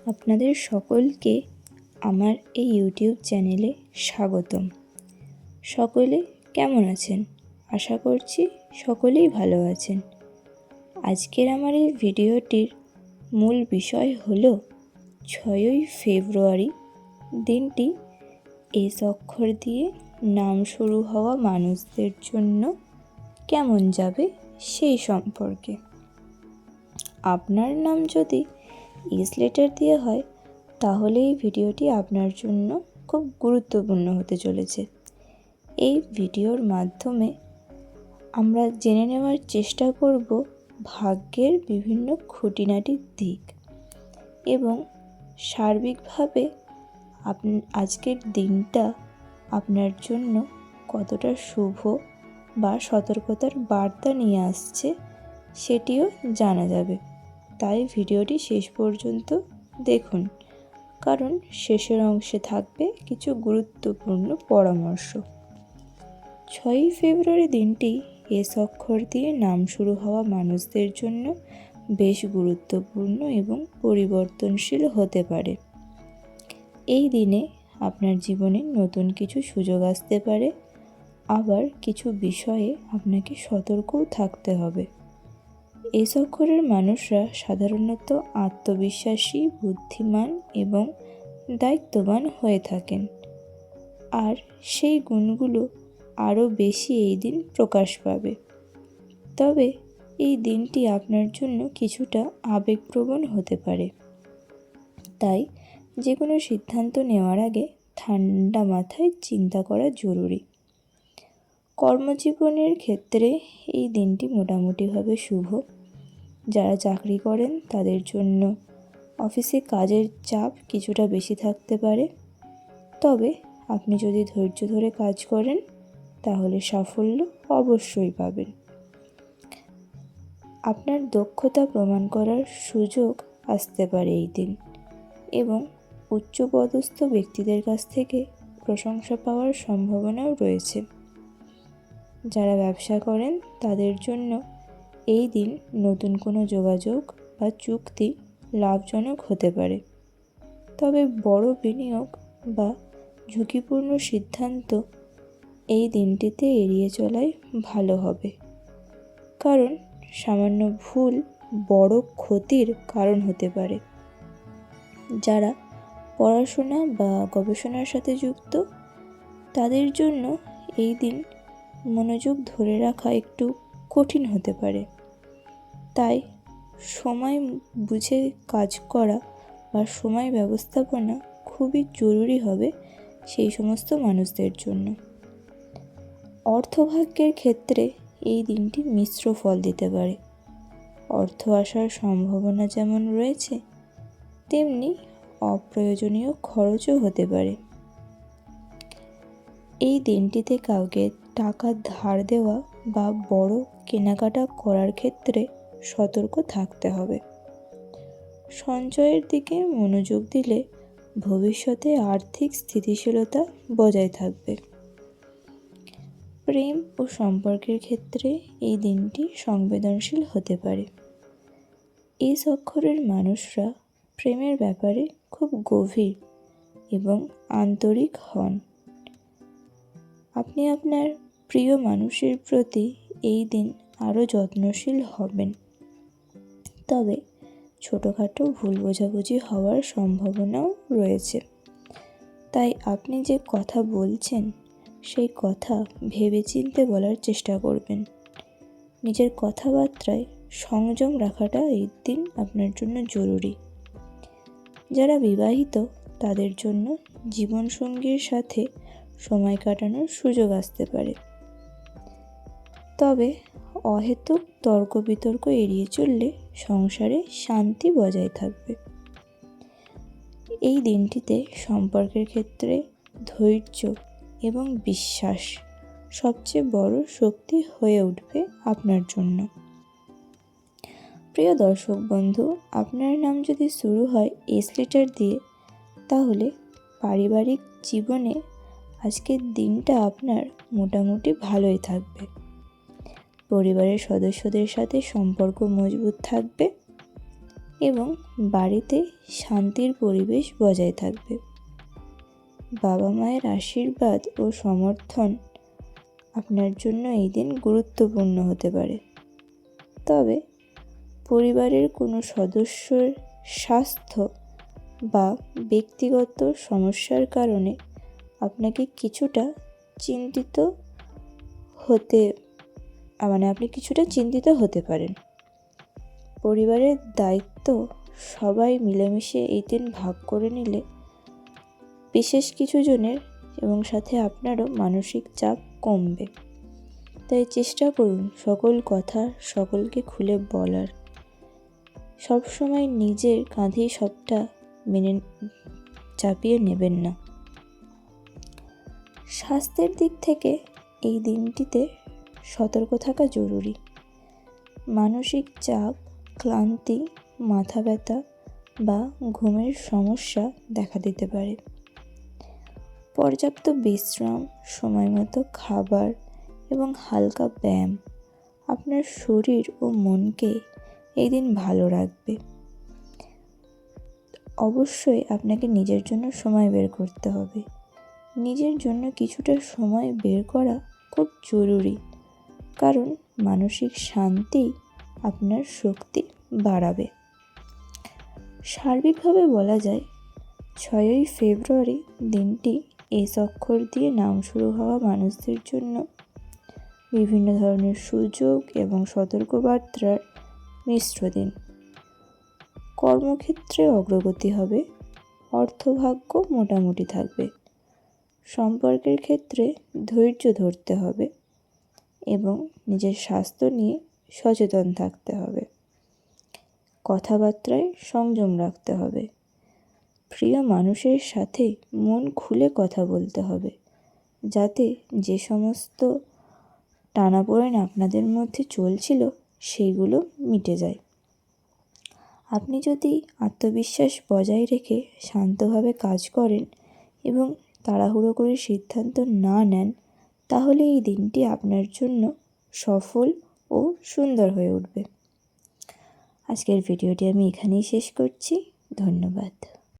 আপনাদের সকলকে আমার এই ইউটিউব চ্যানেলে স্বাগতম। সকলে কেমন আছেন? আশা করছি সকলেই ভালো আছেন। আজকের আমার এই ভিডিওটির মূল বিষয় হলো 6ই ফেব্রুয়ারি দিনটি এস অক্ষর দিয়ে নাম শুরু হওয়া মানুষদের জন্য কেমন যাবে সেই সম্পর্কে। আপনার নাম যদি এস লেটার দিয়ে হয় তাহলে এই ভিডিওটি আপনার জন্য খুব গুরুত্বপূর্ণ হতে চলেছে। এই ভিডিওর মাধ্যমে আমরা জেনে নেওয়ার চেষ্টা করব ভাগ্যের বিভিন্ন খুঁটিনাটির দিক এবং সার্বিকভাবে আজকের দিনটা আপনার জন্য কতটা শুভ বা সতর্কতার বার্তা নিয়ে আসছে সেটিও জানা যাবে। তাই ভিডিওটি শেষ পর্যন্ত দেখুন, কারণ শেষের অংশে থাকবে কিছু গুরুত্বপূর্ণ পরামর্শ। 6ই ফেব্রুয়ারি দিনটি এস অক্ষর দিয়ে নাম শুরু হওয়া মানুষদের জন্য বেশ গুরুত্বপূর্ণ এবং পরিবর্তনশীল হতে পারে। এই দিনে আপনার জীবনে নতুন কিছু সুযোগ আসতে পারে, আবার কিছু বিষয়ে আপনাকে সতর্কও থাকতে হবে। এস অক্ষরের মানুষরা সাধারণত আত্মবিশ্বাসী, বুদ্ধিমান এবং দায়িত্ববান হয়ে থাকেন, আর সেই গুণগুলো আরও বেশি এই দিন প্রকাশ পাবে। তবে এই দিনটি আপনার জন্য কিছুটা আবেগপ্রবণ হতে পারে, তাই যে কোনো সিদ্ধান্ত নেওয়ার আগে ঠান্ডা মাথায় চিন্তা করা জরুরি। কর্মজীবনের ক্ষেত্রে এই দিনটি মোটামুটিভাবে শুভ। যারা চাকরি করেন তাদের জন্য অফিসে কাজের চাপ কিছুটা বেশি থাকতে পারে, তবে আপনি যদি ধৈর্য ধরে কাজ করেন তাহলে সাফল্য অবশ্যই পাবেন। আপনার দক্ষতা প্রমাণ করার সুযোগ আসতে পারে এই দিন, এবং উচ্চপদস্থ ব্যক্তিদের কাছ থেকে প্রশংসা পাওয়ার সম্ভাবনাও রয়েছে। যারা ব্যবসা করেন তাদের জন্য এই দিন নতুন কোনো যোগাযোগ বা চুক্তি লাভজনক হতে পারে, তবে বড় বিনিয়োগ বা ঝুঁকিপূর্ণ সিদ্ধান্ত এই দিনটিতে এড়িয়ে চলাই ভালো হবে, কারণ সামান্য ভুল বড় ক্ষতির কারণ হতে পারে। যারা পড়াশোনা বা গবেষণার সাথে যুক্ত তাদের জন্য এই দিন মনোযোগ ধরে রাখা একটু কঠিন হতে পারে, তাই সময় বুঝে কাজ করা বা সময় ব্যবস্থাপনা খুবই জরুরি হবে সেই সমস্ত মানুষদের জন্য। অর্থভাগ্যের ক্ষেত্রে এই দিনটি মিশ্র ফল দিতে পারে। অর্থ আসার সম্ভাবনা যেমন রয়েছে, তেমনি অপ্রয়োজনীয় খরচও হতে পারে। এই দিনটিতে কাউকে টাকা ধার দেওয়া বা বড় কেনাকাটা করার ক্ষেত্রে সতর্ক থাকতে হবে। সঞ্চয়ের দিকে মনোযোগ দিলে ভবিষ্যতে আর্থিক স্থিতিশীলতা বজায় থাকবে। প্রেম ও সম্পর্কের ক্ষেত্রে এই দিনটি সংবেদনশীল হতে পারে। এস অক্ষরের মানুষরা প্রেমের ব্যাপারে খুব গভীর এবং আন্তরিক হন। আপনি আপনার প্রিয় মানুষের প্রতি এই দিন আরও যত্নশীল হবেন, তবে ছোটোখাটো ভুল বোঝাবুঝি হওয়ার সম্ভাবনাও রয়েছে। তাই আপনি যে কথা বলছেন সেই কথা ভেবেচিন্তে বলার চেষ্টা করবেন। নিজের কথাবার্তায় সংযম রাখাটা এই দিন আপনার জন্য জরুরি। যারা বিবাহিত তাদের জন্য জীবনসঙ্গীর সাথে সময় কাটানোর সুযোগ আসতে পারে, তবে অহেতুক তর্ক বিতর্ক এড়িয়ে চললে সংসারে শান্তি বজায় থাকবে। এই দিনটিতে সম্পর্কের ক্ষেত্রে ধৈর্য এবং বিশ্বাস সবচেয়ে বড় শক্তি হয়ে উঠবে আপনার জন্য। প্রিয় দর্শক বন্ধু, আপনার নাম যদি শুরু হয় এস লেটার দিয়ে, তাহলে পারিবারিক জীবনে আজকের দিনটা আপনার মোটামুটি ভালোই থাকবে। পরিবারের সদস্যদের সাথে সম্পর্ক মজবুত থাকবে, এবং বাড়িতে শান্তির পরিবেশ বজায় থাকবে। বাবা মায়ের আশীর্বাদ ও সমর্থন আপনার জন্য এই দিন গুরুত্বপূর্ণ হতে পারে। তবে পরিবারের কোনো সদস্যের স্বাস্থ্য বা ব্যক্তিগত সমস্যার কারণে আপনাকে কিছুটা চিন্তিত হতে পারেন। পরিবারের দায়িত্ব সবাই মিলেমিশে এই দিন ভাগ করে নিলে বিশেষ কিছু জনের এবং সাথে আপনারও মানসিক চাপ কমবে। তাই চেষ্টা করুন সকল কথা সকলকে খুলে বলার। সবসময় নিজের কাঁধেই সবটা চাপিয়ে নেবেন না। স্বাস্থ্যের দিক থেকে এই দিনটিতে সতর্ক থাকা জরুরি। মানসিক চাপ, ক্লান্তি, মাথা ব্যথা বা ঘুমের সমস্যা দেখা দিতে পারে। পর্যাপ্ত বিশ্রাম, সময়মতো খাবার এবং হালকা ব্যায়াম আপনার শরীর ও মনকে এই দিন ভালো রাখবে। অবশ্যই আপনাকে নিজের জন্য সময় বের করতে হবে। নিজের জন্য কিছুটা সময় বের করা খুব জরুরি, কারণ মানসিক শান্তি আপনার শক্তি বাড়াবে। সার্বিকভাবে বলা যায় 6ই ফেব্রুয়ারি দিনটি এস অক্ষর দিয়ে নাম শুরু হওয়া মানুষদের জন্য বিভিন্ন ধরনের সুযোগ এবং সতর্কবার্তার মিশ্র দিন। কর্মক্ষেত্রে অগ্রগতি হবে, অর্থভাগ্য মোটামুটি থাকবে। সম্পর্কের ক্ষেত্রে ধৈর্য ধরতে হবে এবং নিজের স্বাস্থ্য নিয়ে সচেতন থাকতে হবে। কথাবার্তায় সংযম রাখতে হবে। প্রিয় মানুষের সাথে মন খুলে কথা বলতে হবে, যাতে যে সমস্ত টানাপোড়েন আপনাদের মধ্যে চলছিল সেইগুলো মিটে যায়। আপনি যদি আত্মবিশ্বাস বজায় রেখে শান্তভাবে কাজ করেন এবং তাড়াহুড়ো করে সিদ্ধান্ত না নেন, তাহলে এই দিনটি আপনার জন্য সফল ও সুন্দর হয়ে উঠবে। আজকের ভিডিওটি আমি এখানেই শেষ করছি। ধন্যবাদ।